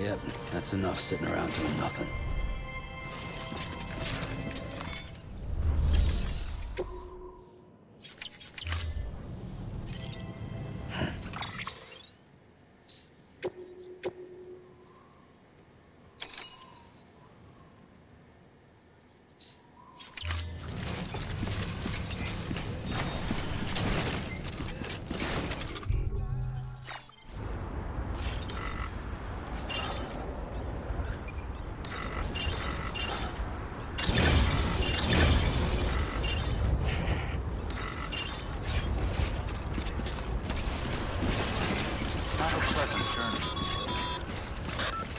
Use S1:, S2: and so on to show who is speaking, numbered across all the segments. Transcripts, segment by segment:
S1: Yep, that's enough sitting around doing nothing.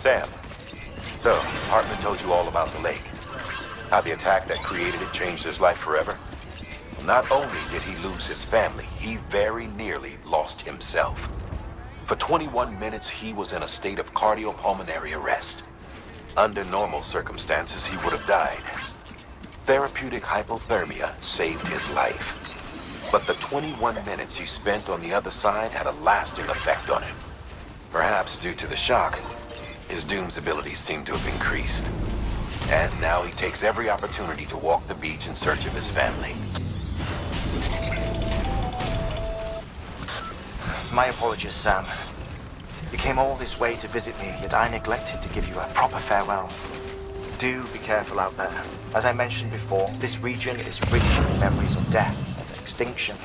S2: Sam, so Hartman told you all about the lake. How the attack that created it changed his life forever? Not only did he lose his family, he very nearly lost himself. For 21 minutes, he was in a state of cardiopulmonary arrest. Under normal circumstances, he would have died. Therapeutic hypothermia saved his life. But the 21 minutes he spent on the other side had a lasting effect on him. Perhaps due to the shock, his Doom's abilities seem to have increased. And now he takes every opportunity to walk the beach in search of his family.
S3: My apologies, Sam. You came all this way to visit me, yet I neglected to give you a proper farewell. Do be careful out there. As I mentioned before, this region is rich in memories of death and extinction.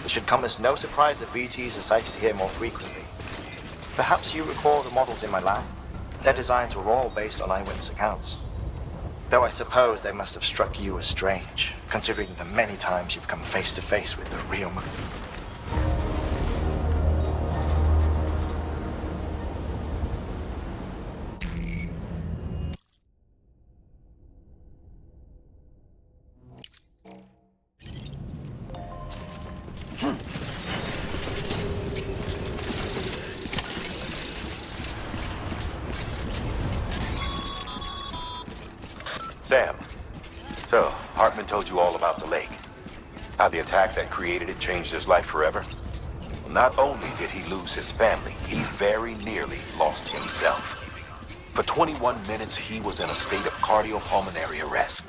S3: It should come as no surprise that BTs are sighted here more frequently. Perhaps you recall the models in my lab? Their designs were all based on eyewitness accounts. Though I suppose they must have struck you as strange, considering the many times you've come face to face with the real man.
S2: Sam, so Hartman told you all about the lake. How the attack that created it changed his life forever? Not only did he lose his family, he very nearly lost himself. For 21 minutes, he was in a state of cardiopulmonary arrest.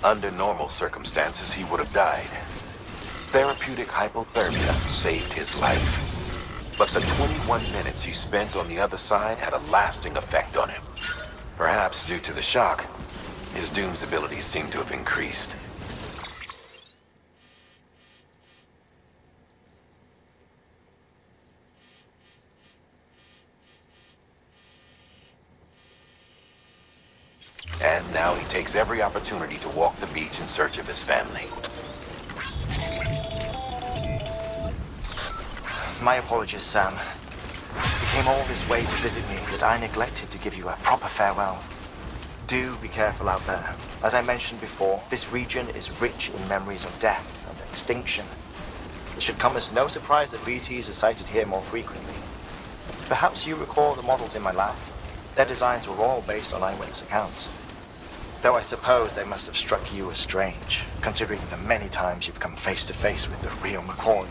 S2: Under normal circumstances, he would have died. Therapeutic hypothermia saved his life. But the 21 minutes he spent on the other side had a lasting effect on him. Perhaps due to the shock, his Doom's abilities seem to have increased. And now he takes every opportunity to walk the beach in search of his family.
S3: My apologies, Sam. You came all this way to visit me, yet I neglected to give you a proper farewell. Do be careful out there. As I mentioned before, this region is rich in memories of death and extinction. It should come as no surprise that BTs are sighted here more frequently. Perhaps you recall the models in my lab? Their designs were all based on eyewitness accounts. Though I suppose they must have struck you as strange, considering the many times you've come face to face with the real McCoy.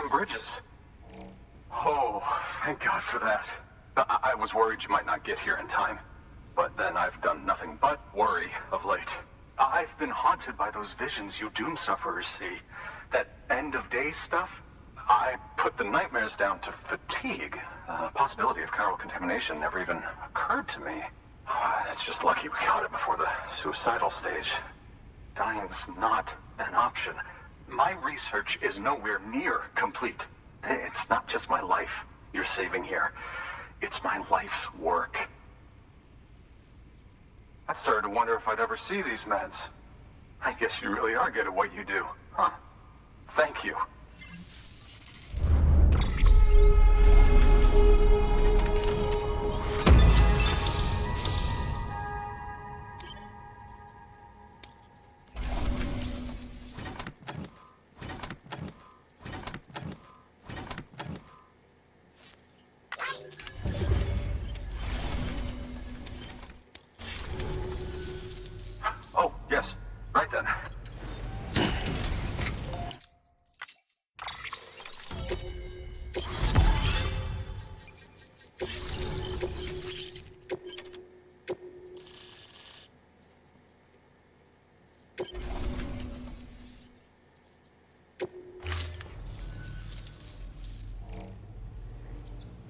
S4: them bridges. Oh, thank God for that. I was worried you might not get here in time. But then I've done nothing but worry of late. I've been haunted by those visions you doom sufferers see. That end of days stuff. I put the nightmares down to fatigue. The possibility of chiral contamination never even occurred to me. It's just lucky we caught it before the suicidal stage. Dying's not an option. My research is nowhere near complete. It's not just my life you're saving here. It's my life's work. I started to wonder if I'd ever see these meds. I guess you really are good at what you do, huh? Thank you. Oh, yes. Right then.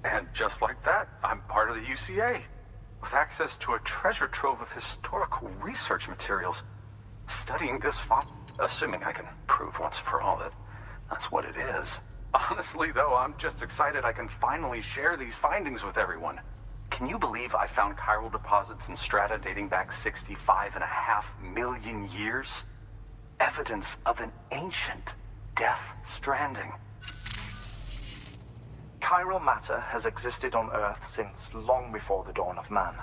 S4: And just like that, I'm part of the UCA, with access to a treasure trove of historical research materials. Studying this assuming I can prove once for all that that's what it is. Honestly, though, I'm just excited I can finally share these findings with everyone. Can you believe I found chiral deposits in strata dating back 65.5 million years? Evidence of an ancient Death Stranding.
S3: Chiral matter has existed on Earth since long before the dawn of man.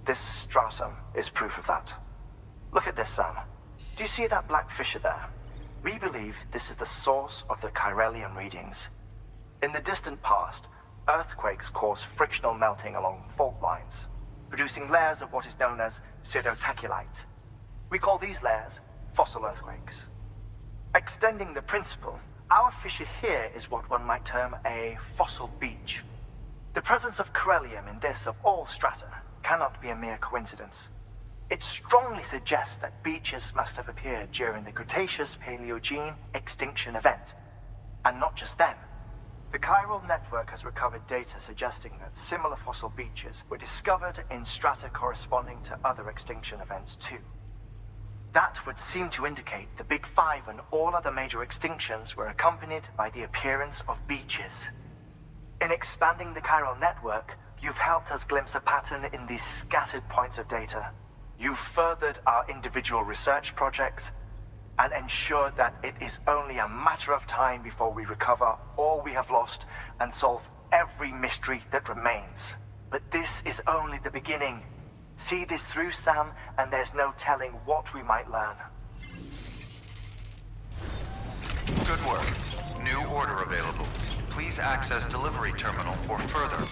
S3: This stratum is proof of that. Look at this, Sam. Do you see that black fissure there? We believe this is the source of the chiralian readings. In the distant past, earthquakes caused frictional melting along fault lines, producing layers of what is known as pseudotaculite. We call these layers fossil earthquakes. Extending the principle, our fissure here is what one might term a fossil beach. The presence of chiralium in this of all strata cannot be a mere coincidence. It strongly suggests that beaches must have appeared during the Cretaceous-Paleogene extinction event. And not just then. The chiral network has recovered data suggesting that similar fossil beaches were discovered in strata corresponding to other extinction events too. That would seem to indicate the Big Five and all other major extinctions were accompanied by the appearance of beaches. In expanding the chiral network, you've helped us glimpse a pattern in these scattered points of data. You've furthered our individual research projects and ensured that it is only a matter of time before we recover all we have lost and solve every mystery that remains. But this is only the beginning. See this through, Sam, and there's no telling what we might learn.
S5: Good work. New order available. Please access delivery terminal for further.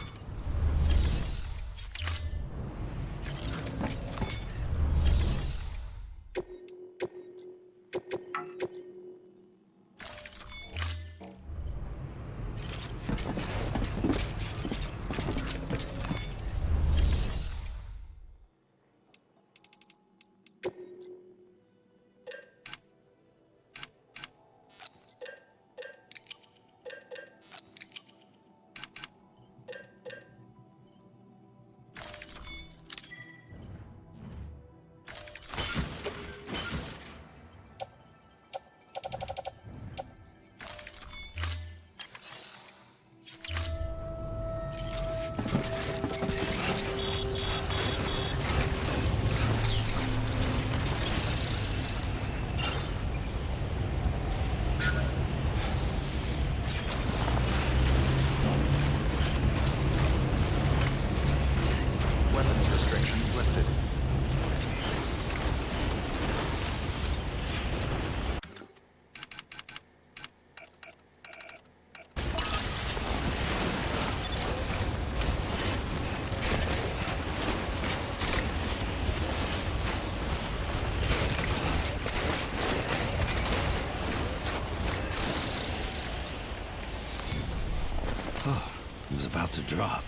S1: about to drop.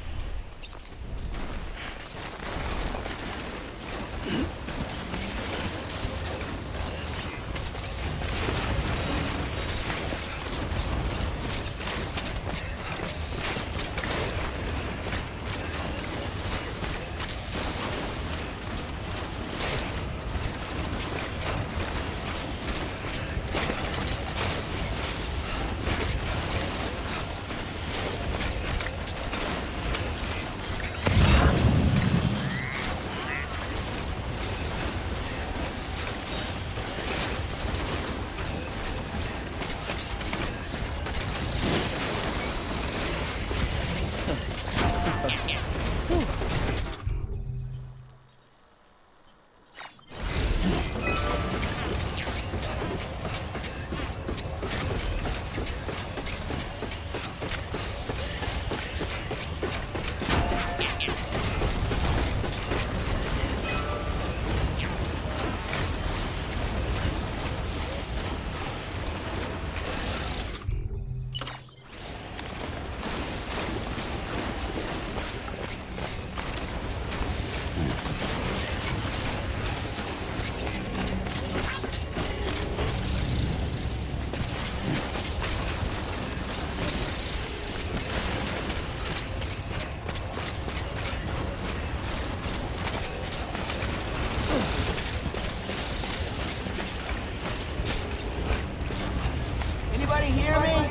S6: Anybody hear me?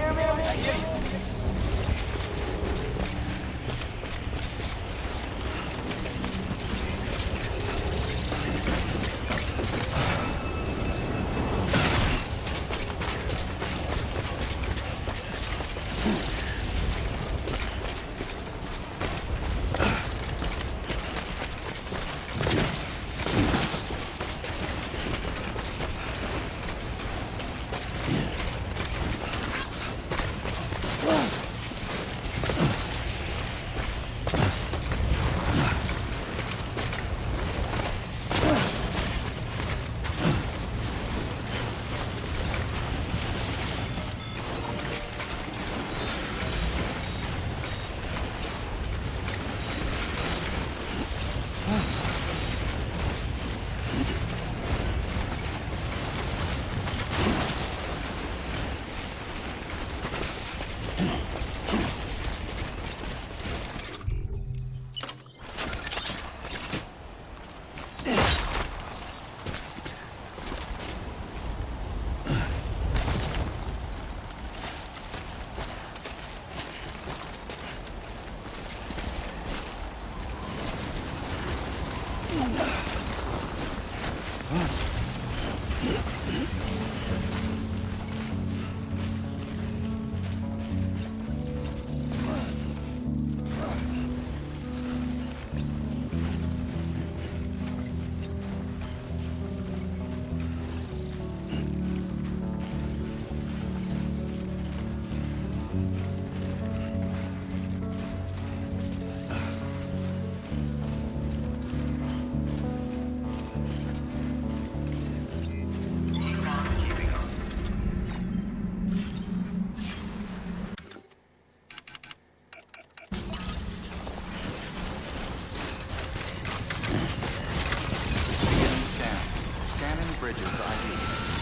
S5: Bridges ID.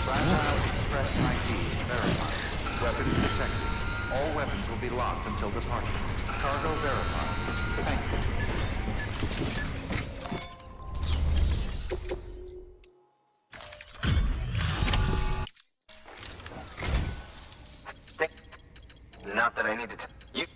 S5: Fragile Express ID verified. Weapons detected. All weapons will be locked until departure. Cargo verified. Thank you.
S4: Not that I need to tell you.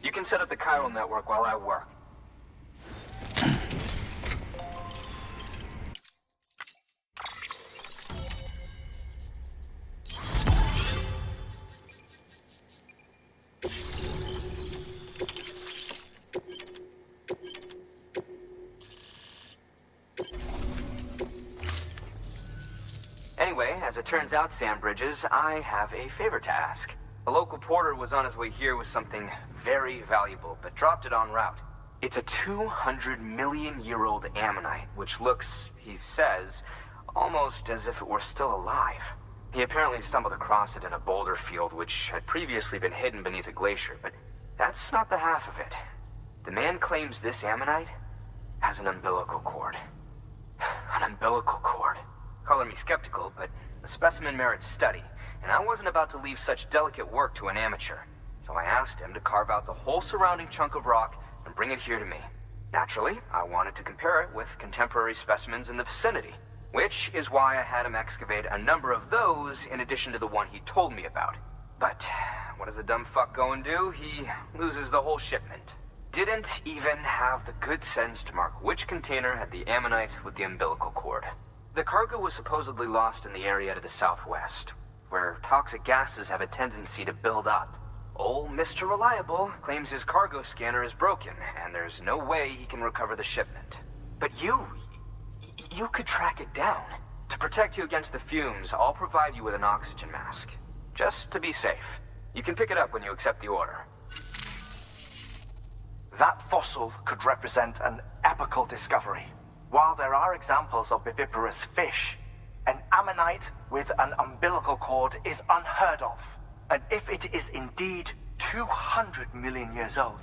S4: You can set up the chiral network while I work.
S7: Anyway, as it turns out, Sam Bridges, I have a favor to ask. A local porter was on his way here with something very valuable, but dropped it en route. It's a 200 million-year-old ammonite, which looks, he says, almost as if it were still alive. He apparently stumbled across it in a boulder field which had previously been hidden beneath a glacier, but that's not the half of it. The man claims this ammonite has an umbilical cord. An umbilical cord. Color me skeptical, but the specimen merits study, and I wasn't about to leave such delicate work to an amateur. So I asked him to carve out the whole surrounding chunk of rock and bring it here to me. Naturally, I wanted to compare it with contemporary specimens in the vicinity, which is why I had him excavate a number of those in addition to the one he told me about. But what does the dumb fuck go and do? He loses the whole shipment. Didn't even have the good sense to mark which container had the ammonite with the umbilical cord. The cargo was supposedly lost in the area to the southwest, where toxic gases have a tendency to build up. Old Mr. Reliable claims his cargo scanner is broken, and there's no way he can recover the shipment. But you could track it down. To protect you against the fumes, I'll provide you with an oxygen mask. Just to be safe. You can pick it up when you accept the order.
S3: That fossil could represent an epochal discovery. While there are examples of viviparous fish, an ammonite with an umbilical cord is unheard of. And if it is indeed 200 million years old,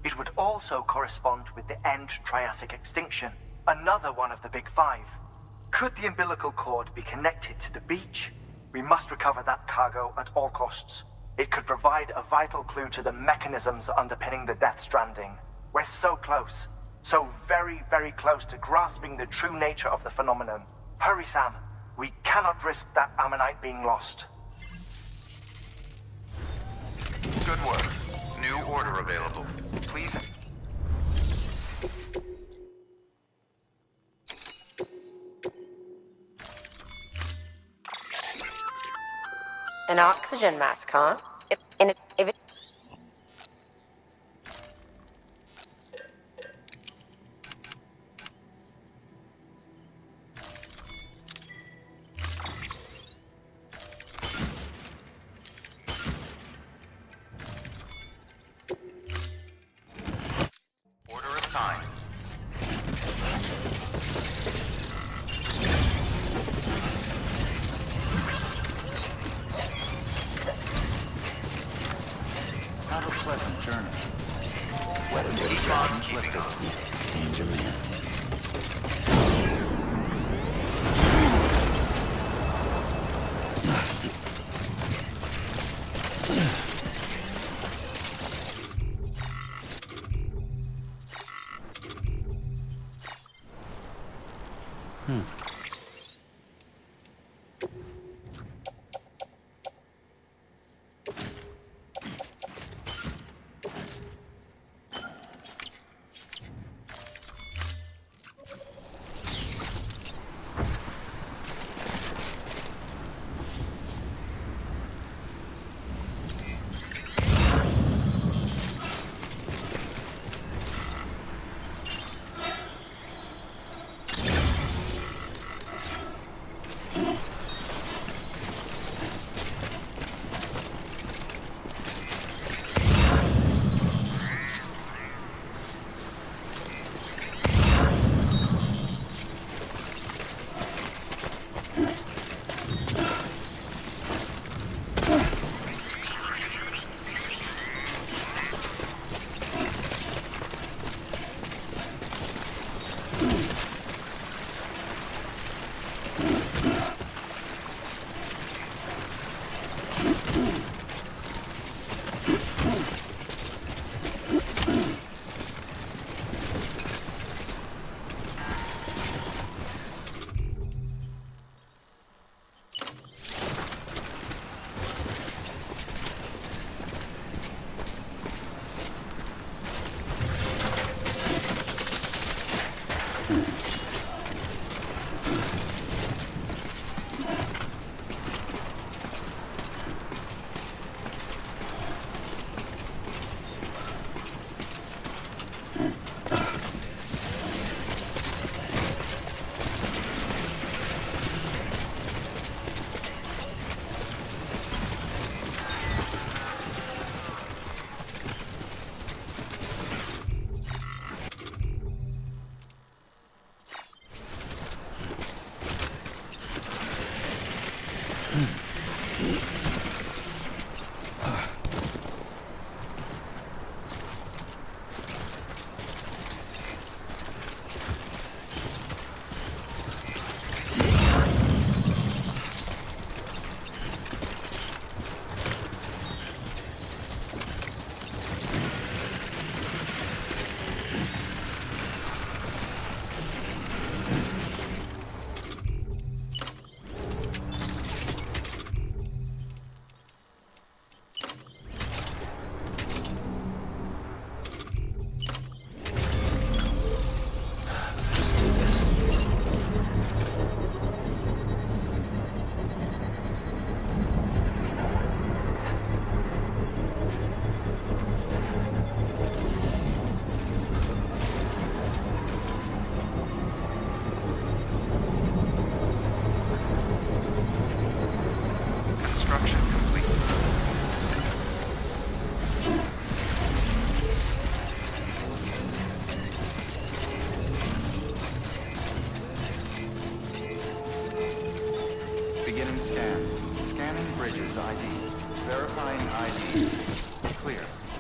S3: it would also correspond with the end Triassic extinction, another one of the big five. Could the umbilical cord be connected to the beach? We must recover that cargo at all costs. It could provide a vital clue to the mechanisms underpinning the Death Stranding. We're so close. So very, very close to grasping the true nature of the phenomenon. Hurry, Sam. We cannot risk that ammonite being lost.
S5: Good work. New order available. Please.
S6: An oxygen mask, huh? If it...
S5: Order assigned.
S1: Have a pleasant journey.
S5: Weather keep on keeping on.
S1: Same demand.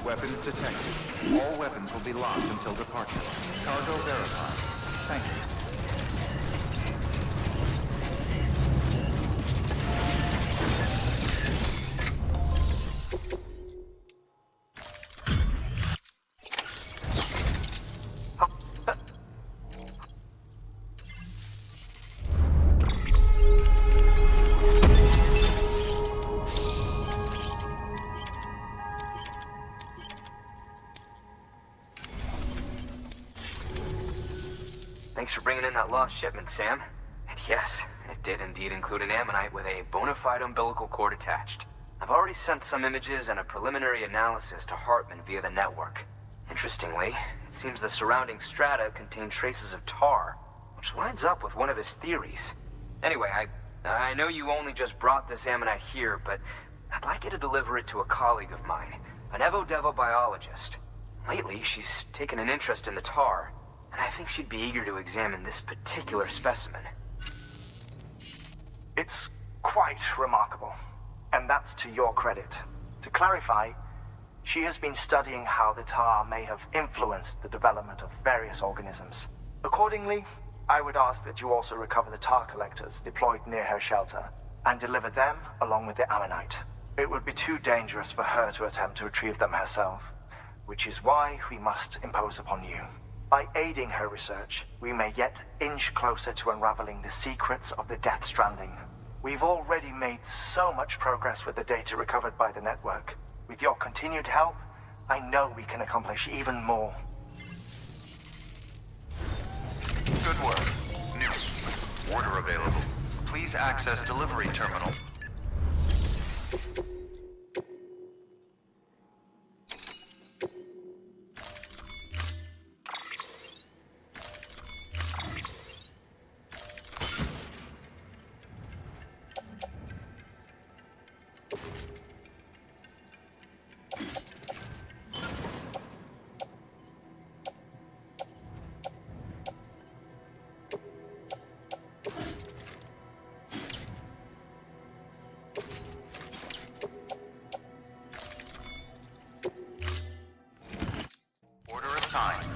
S5: Weapons detected. All weapons will be locked until departure. Cargo verified. Thank you.
S7: Thanks for bringing in that lost shipment, Sam. And yes, it did indeed include an ammonite with a bona fide umbilical cord attached. I've already sent some images and a preliminary analysis to Hartman via the network. Interestingly, it seems the surrounding strata contain traces of tar, which lines up with one of his theories. Anyway, I know you only just brought this ammonite here, but I'd like you to deliver it to a colleague of mine, an Evo-Devo biologist. Lately, she's taken an interest in the tar, and I think she'd be eager to examine this particular specimen.
S3: It's quite remarkable, and that's to your credit. To clarify, she has been studying how the tar may have influenced the development of various organisms. Accordingly, I would ask that you also recover the tar collectors deployed near her shelter and deliver them along with the ammonite. It would be too dangerous for her to attempt to retrieve them herself, which is why we must impose upon you. By aiding her research, we may yet inch closer to unraveling the secrets of the Death Stranding. We've already made so much progress with the data recovered by the network. With your continued help, I know we can accomplish even more.
S5: Good work. New. Order available. Please access delivery terminal. Order assigned.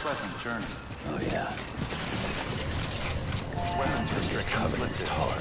S5: Pleasant journey.
S1: Oh, yeah.
S5: Weapons restrictions
S1: Covered
S5: lifted.
S1: with tar.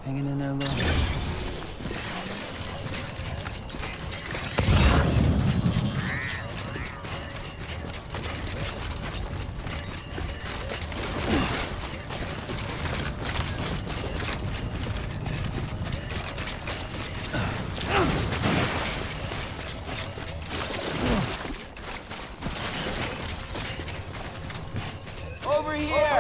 S1: Hanging in there, Lil.
S8: Over here!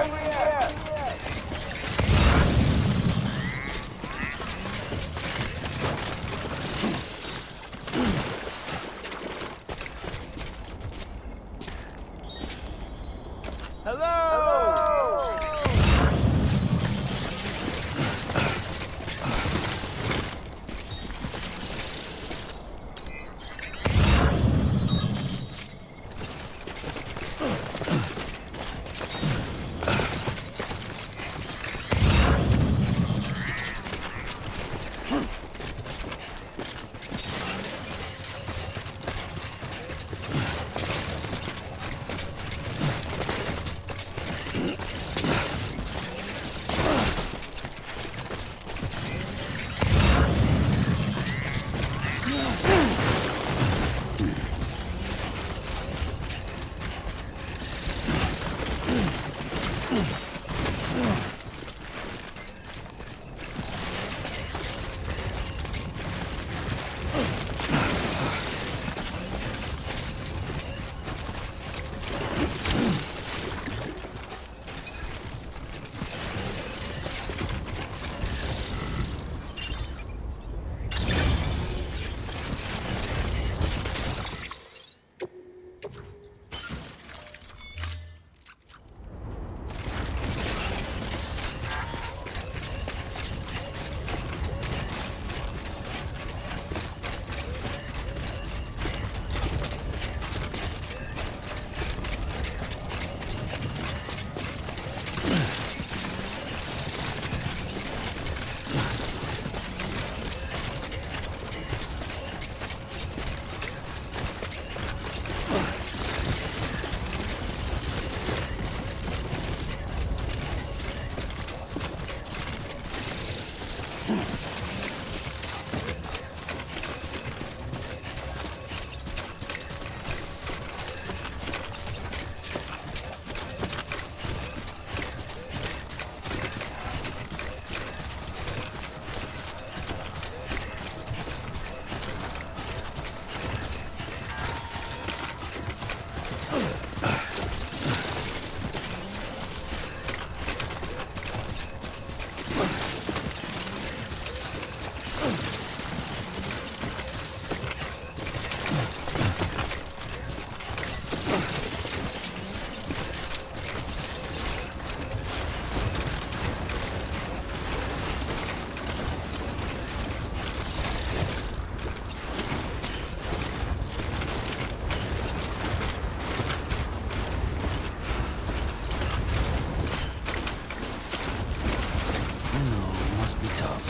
S1: tough.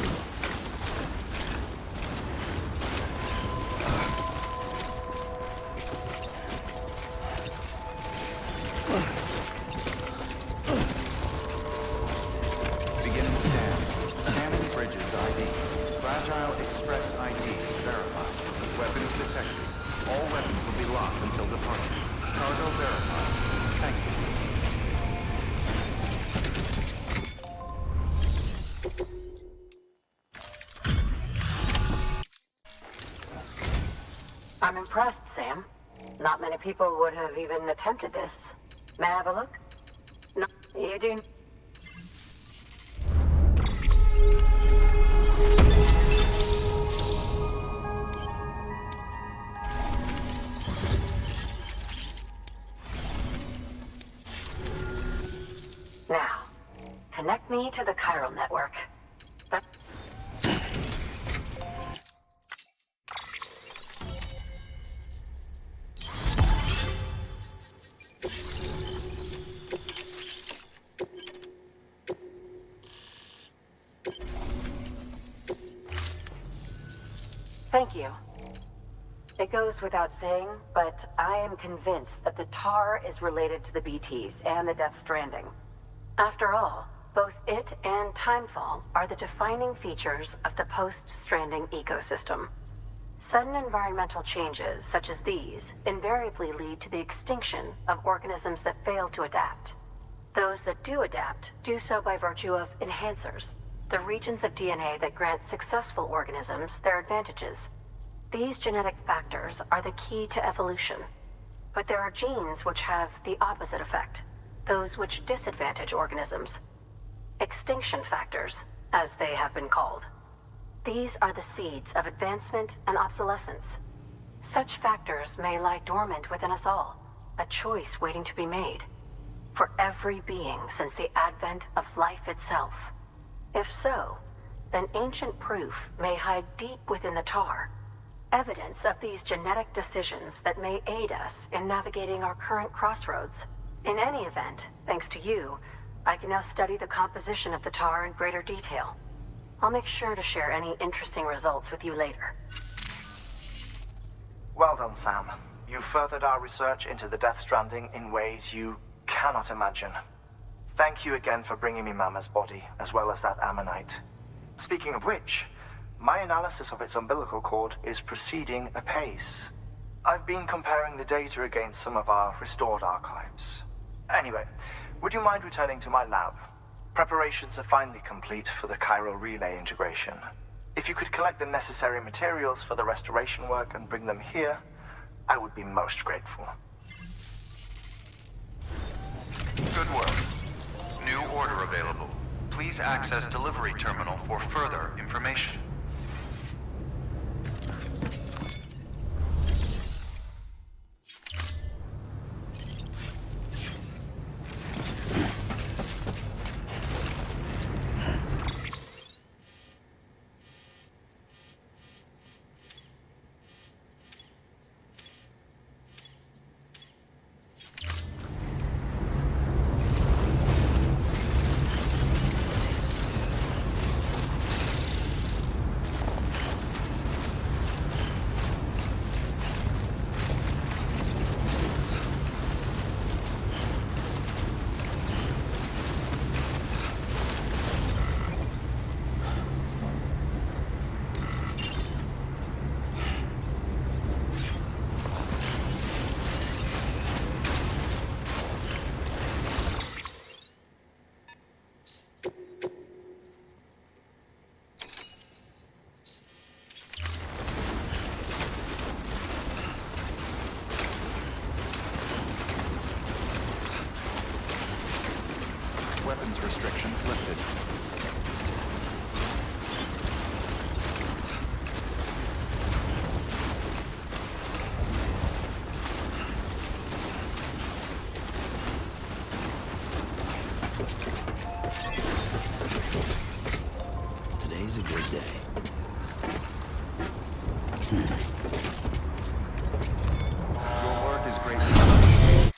S5: Beginning scan. Scanning bridges ID. Fragile Express ID verified. Weapons detected. All weapons will be locked until departure. Cargo verified. Thank you.
S8: I'm impressed, Sam. Not many people would have even attempted this. May I have a look? No, you do. Now, connect me to the chiral network. That Thank you. It goes without saying, but I am convinced that the tar is related to the BTs and the Death Stranding. After all, both it and Timefall are the defining features of the post-Stranding ecosystem. Sudden environmental changes such as these invariably lead to the extinction of organisms that fail to adapt. Those that do adapt do so by virtue of enhancers, the regions of DNA that grant successful organisms their advantages. These genetic factors are the key to evolution. But there are genes which have the opposite effect, those which disadvantage organisms. Extinction factors, as they have been called. These are the seeds of advancement and obsolescence. Such factors may lie dormant within us all, a choice waiting to be made. For every being since the advent of life itself. If so, then ancient proof may hide deep within the tar. Evidence of these genetic decisions that may aid us in navigating our current crossroads. In any event, thanks to you, I can now study the composition of the tar in greater detail. I'll make sure to share any interesting results with you later.
S3: Well done, Sam. You furthered our research into the Death Stranding in ways you cannot imagine. Thank you again for bringing me Mama's body, as well as that ammonite. Speaking of which, my analysis of its umbilical cord is proceeding apace. I've been comparing the data against some of our restored archives. Anyway, would you mind returning to my lab? Preparations are finally complete for the chiral relay integration. If you could collect the necessary materials for the restoration work and bring them here, I would be most grateful.
S5: Good work. New order available. Please access delivery terminal for further information. Weapons restrictions lifted.
S1: Today's a good day.
S5: Your work is greatly appreciated.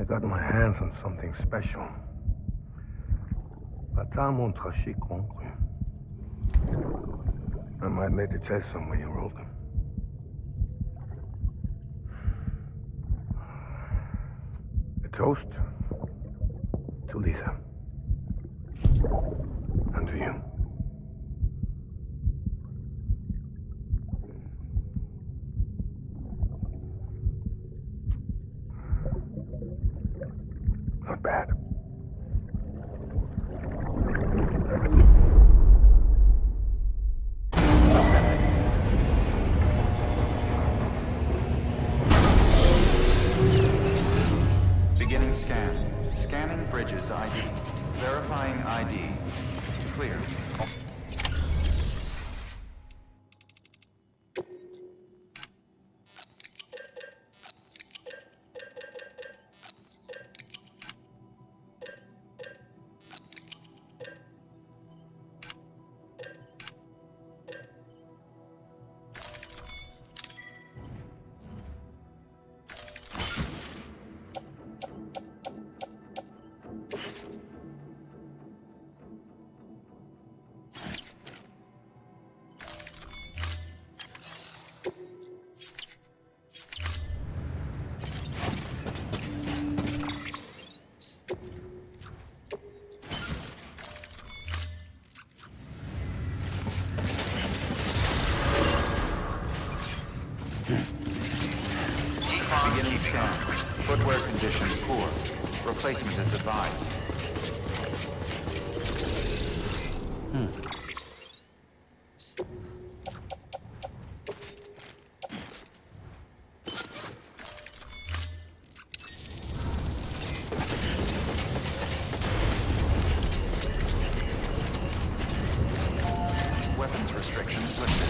S9: I got my hands on something special. Pas mon trachy concret. I might later test some when you roll them. A toast to Lisa. And to you. Not bad.
S5: Beginning scan. Scanning bridges ID. Verifying ID. Clear. Beginning scan. Footwear condition poor. Replacement is advised. Weapons restrictions lifted.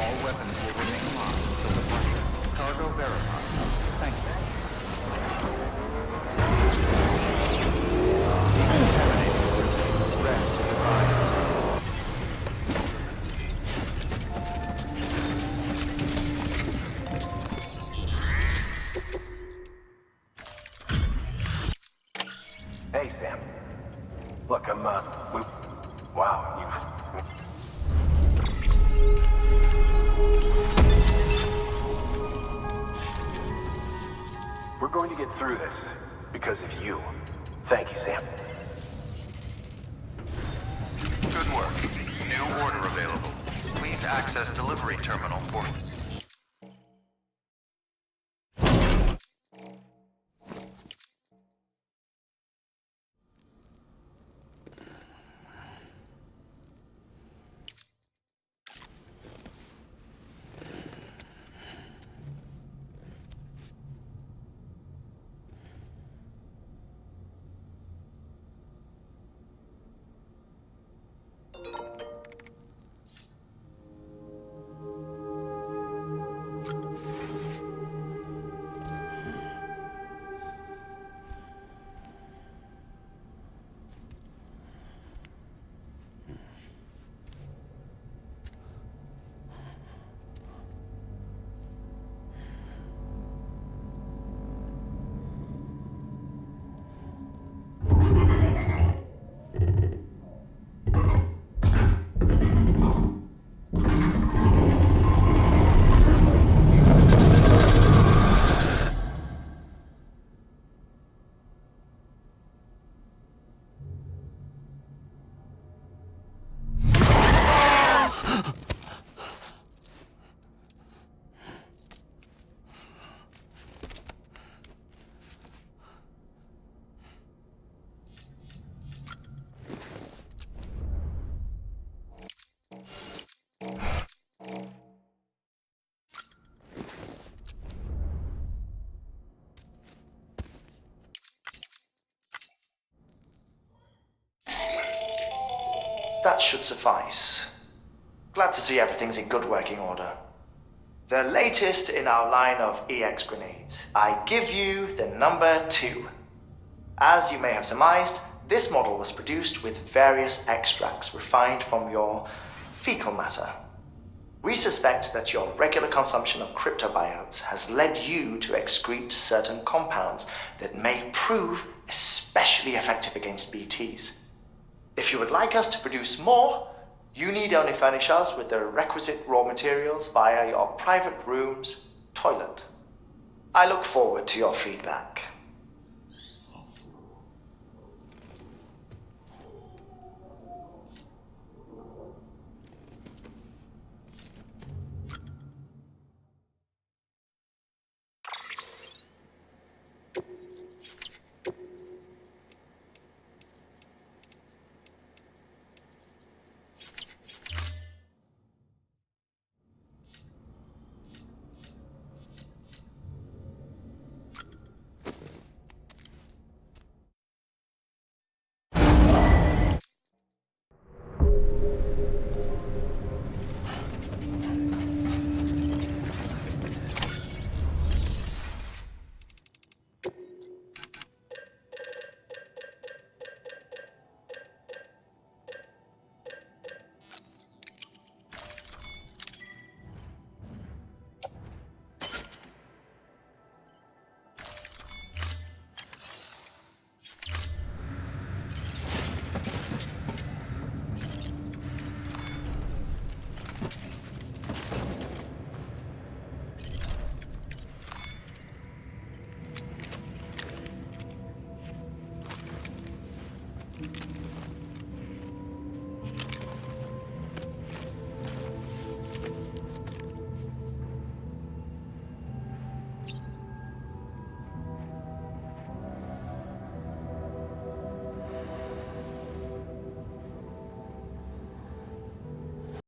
S5: All weapons will remain locked until departure. Cargo verified. Thank you. Decontaminating circuit. Rest is advised.
S4: Hey, Sam. Look, wow, We're going to get through this because of you. Thank you, Sam.
S10: Good work. New order available. Please access delivery terminal for...
S3: That should suffice. Glad to see everything's in good working order. The latest in our line of EX grenades. I give you the number 2. As you may have surmised, this model was produced with various extracts refined from your fecal matter. We suspect that your regular consumption of cryptobiotes has led you to excrete certain compounds that may prove especially effective against BTs. If you would like us to produce more, you need only furnish us with the requisite raw materials via your private room's toilet. I look forward to your feedback.